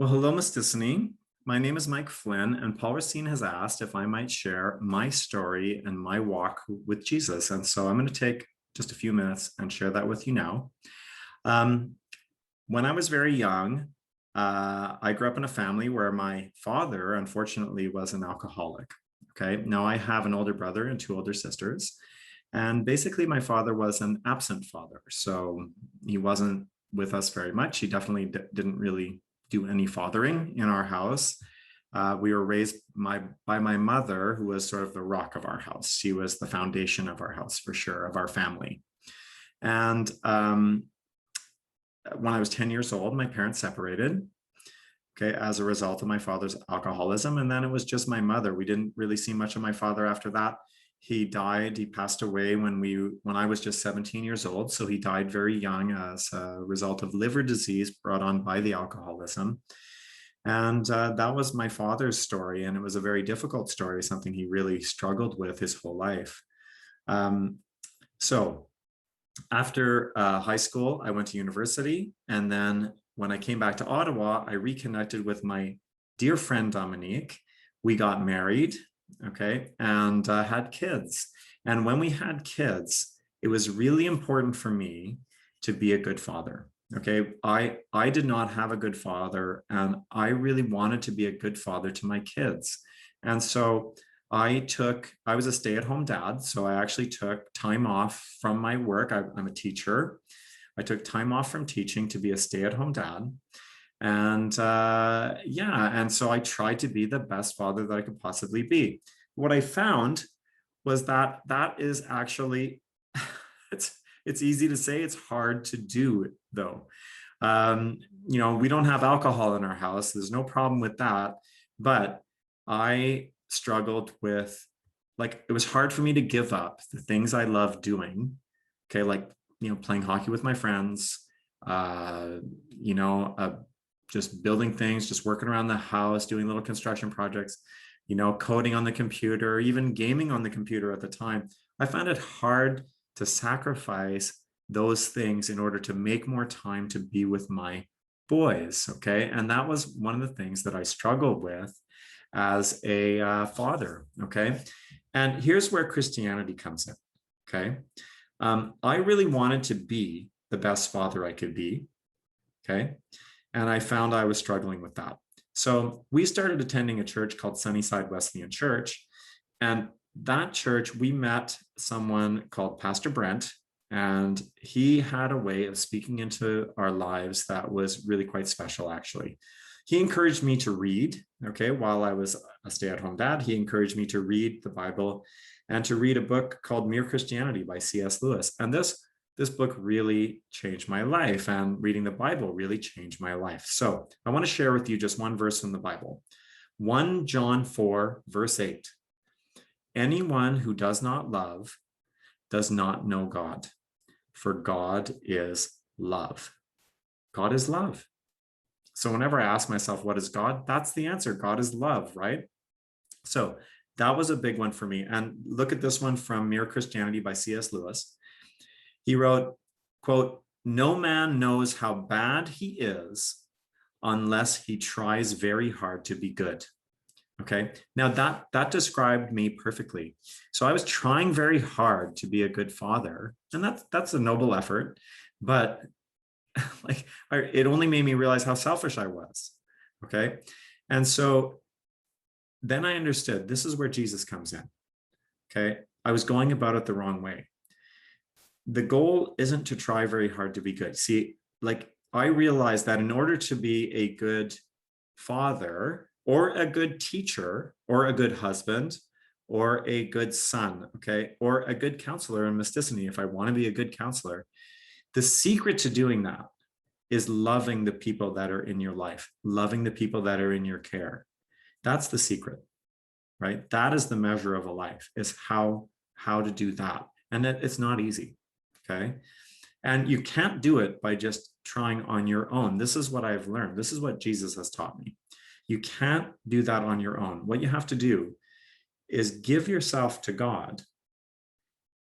Well, hello, Miss Dissany. My name is Mike Flynn, and Paul Racine has asked if I might share my story and my walk with Jesus. And so I'm going to take just a few minutes and share that with you now. Um, when I was very young, I grew up in a family where my father, unfortunately, was an alcoholic. Okay. Now I have an older brother and two older sisters. And basically, my father was an absent father. So he wasn't with us very much. He definitely didn't really do any fathering in our house. We were raised by my mother, who was sort of the rock of our house. She was the foundation of our house, for sure, of our family. And when I was 10 years old, my parents separated, okay, as a result of my father's alcoholism. And then it was just my mother. We didn't really see much of my father after that. He died, he passed away when I was just 17 years old. So he died very young as a result of liver disease brought on by the alcoholism. And that was my father's story. And it was a very difficult story, something he really struggled with his whole life. So after high school, I went to university. And then when I came back to Ottawa, I reconnected with my dear friend, Dominique. We got married, okay, and had kids. And when we had kids, it was really important for me to be a good father. Okay, I did not have a good father, and I really wanted to be a good father to my kids. And so I was a stay-at-home dad. So I actually took time off from my work. I'm a teacher. I took time off from teaching to be a stay-at-home dad. And and so I tried to be the best father that I could possibly be. What I found was that is actually, it's easy to say, it's hard to do though. We don't have alcohol in our house. There's no problem with that. But I struggled with, like, it was hard for me to give up the things I love doing. Okay, like, playing hockey with my friends, just building things, just working around the house, doing little construction projects, coding on the computer, even gaming on the computer at the time. I found it hard to sacrifice those things in order to make more time to be with my boys. Okay. And that was one of the things that I struggled with as a father. Okay. And here's where Christianity comes in. Okay. I really wanted to be the best father I could be. Okay. And I found I was struggling with that. So we started attending a church called Sunnyside Wesleyan Church. And that church, we met someone called Pastor Brent, and he had a way of speaking into our lives that was really quite special, actually. He encouraged me to read, okay, while I was a stay-at-home dad. He encouraged me to read the Bible and to read a book called Mere Christianity by C.S. Lewis. And this book really changed my life, and reading the Bible really changed my life. So I want to share with you just one verse from the Bible. 1 John 4, verse 8. Anyone who does not love does not know God, for God is love. God is love. So whenever I ask myself, what is God? That's the answer. God is love, right? So that was a big one for me. And look at this one from Mere Christianity by C.S. Lewis. He wrote, quote, "No man knows how bad he is unless he tries very hard to be good." Okay. Now that described me perfectly. So I was trying very hard to be a good father, and that's a noble effort, but it only made me realize how selfish I was. Okay. And so then I understood this is where Jesus comes in. Okay. I was going about it the wrong way. The goal isn't to try very hard to be good. See, like, I realized that in order to be a good father or a good teacher or a good husband or a good son, okay, or a good counselor in Miss Dissany, if I want to be a good counselor, the secret to doing that is loving the people that are in your life, loving the people that are in your care. That's the secret, right? That is the measure of a life, is how to do that. And it's not easy, okay? And you can't do it by just trying on your own. This is what I've learned. This is what Jesus has taught me. You can't do that on your own. What you have to do is give yourself to God.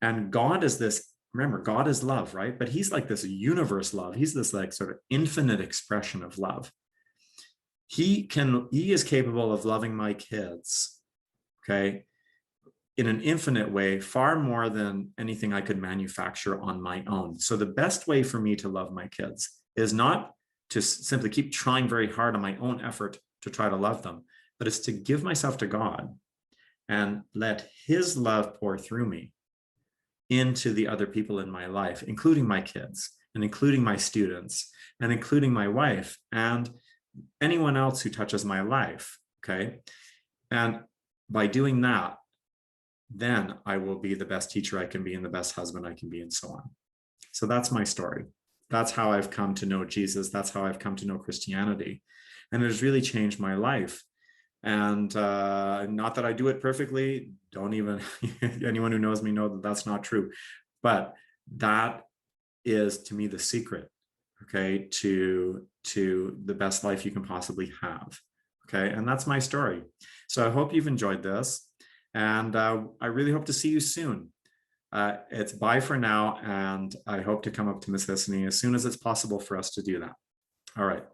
And God is this, remember, God is love, right? But he's like this universe love. He's this like sort of infinite expression of love. he is capable of loving my kids, okay, in an infinite way, far more than anything I could manufacture on my own. So the best way for me to love my kids is not to simply keep trying very hard on my own effort to try to love them, but it's to give myself to God and let his love pour through me into the other people in my life, including my kids and including my students and including my wife and anyone else who touches my life, okay? And by doing that, then I will be the best teacher I can be and the best husband I can be and so on. So that's my story. That's how I've come to know Jesus. That's how I've come to know Christianity. And it has really changed my life. And not that I do it perfectly. Don't even, anyone who knows me know that that's not true. But that is, to me, the secret, okay, to the best life you can possibly have. Okay, and that's my story. So I hope you've enjoyed this. And I really hope to see you soon. It's bye for now, and I hope to come up to Mississippi as soon as it's possible for us to do that. All right.